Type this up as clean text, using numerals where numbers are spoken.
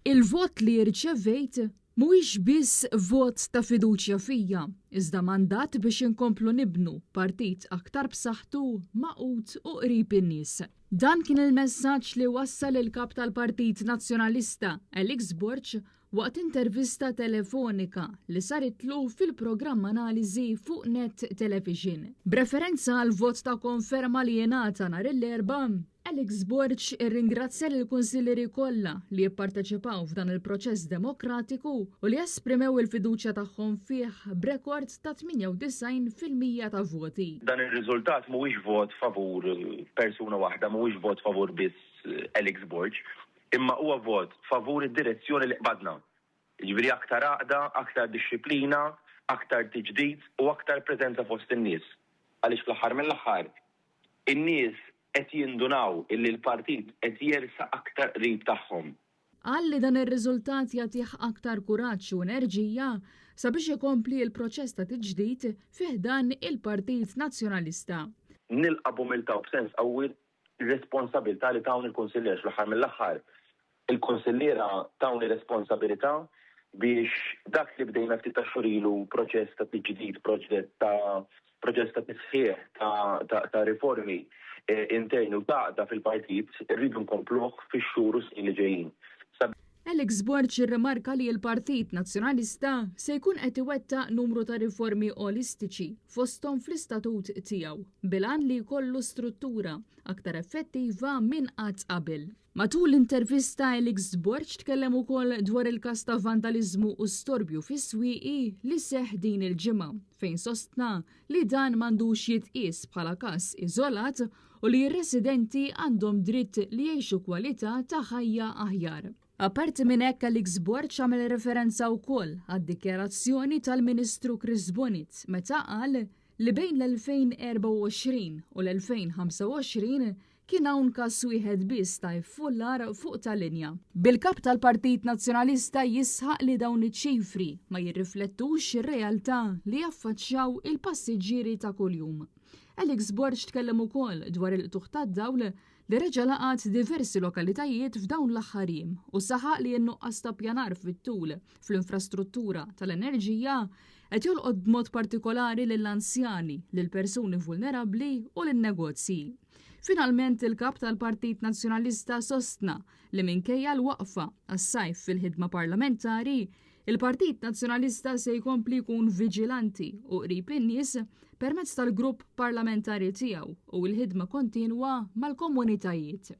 Il-vot li rċevejt mhuwiex biss vot ta' fiduċja fija, iżda mandat biex inkomplu nibnu partit aktar b'saħħtu maqut u qrib in-nies. Dan kien il-messaġġ li wassal il-kap tal-Partit Nazzjonalista Alex Borch waqt intervista telefonika li saritlu fil-programm Analiżi fuq Net Television. B'referenza għal vot ta' konferma li jingħata nhar l-erba', Alex Borch irringrazzja lill-kunsillieri kollha li jipparteċipaw f'dan il-proċess demokratiku u li esprimew il-fiduċja tagħhom fih b'rekord ta' 98% ta' voti. Dan ir-riżultat mhuwiex vot favur persuna waħda, mhuwiex vot favur biss Alex Borch, imma huwa vot favur id-direzzjoni li qbadna. Jiġifieri aktar għaqda, aktar dixxiplina, aktar tiġdid u aktar preżenza fost in-nies. Għaliex fl-aħħar mill-aħħar in-nies qed jindunaw illi l-partit qed jersaq aktar qrib tagħhom. Għalli dan ir-riżultat jagħtih aktar kuraġġ u enerġija sabiex ikompli l-proċess ta' tiġdid fih dan il-Partit Nazzjonalista. Nilqa' b'umiltà u b'sens qawwi r-responsabilità li tawn il-kunsillier fl-aħħar mill-aħħar. Il-kunsilliera tawn ir-responsabilità biex dak li bdejna ftit ta' xurilu proċess ta' tiġdid, proċess ta' tisħiħ ta' riformi interni u taqda fil-partit rridu nkompluh fix-xhur u snin li ġejjin. Alex Borch irrimarka li l-Partit Nazzjonalista se jkun qed iwettaq numru ta' riformi olistiċi fosthom fl-istatut tiegħu bilan li jkollu struttura aktar effettiva minn qatt qabel. Matul l-intervista Alex Borch tkellem ukoll dwar il-każ ta' vandaliżmu u storbju fis-swieqi li seħħ din il-ġimgħa fejn sostna li dan m'għandux jitqies bħala każ iżolat u li r-residenti għandhom dritt li jgħixu kwalità ta' ħajja aħjar. Apparti minn hekk Alex Borch għamel referenza wkoll għad-dikjarazzjoni tal-Ministru Chris Bonet meta qal li bejn l-2024 u l-2025 kien hawn każ wieħed biss ta' iffullar fuq tal-linja. Bil-kap tal-Partit Nazzjonalista jisħaq li dawn iċ-ċifri ma jirriflettux ir-realtà li jaffaċċjaw il-passiġġieri ta' kuljum. Alex Borch tkellem ukoll dwar il-qtuħ tad-dawl li reġa' laqat diversi lokalitajiet f'dawn l-aħħar u saħaq li n-nuqqas ta' pjanar fit-tul fl-infrastruttura tal-enerġija qed jolqod b'mod partikolari lill-anzjani, lill-persuni vulnerabbli u lin-negozji. Finalment il-kap tal-Partit Nazzjonalista sostna li minkejja l-waqfa għas-sajf fil-ħidma parlamentari, il-Partit Nazzjonalista se jkompli jkun viġilanti u qrib in-nies permezz tal-grupp parlamentari tiegħu u l-ħidma kontinwa mal-komunitajiet.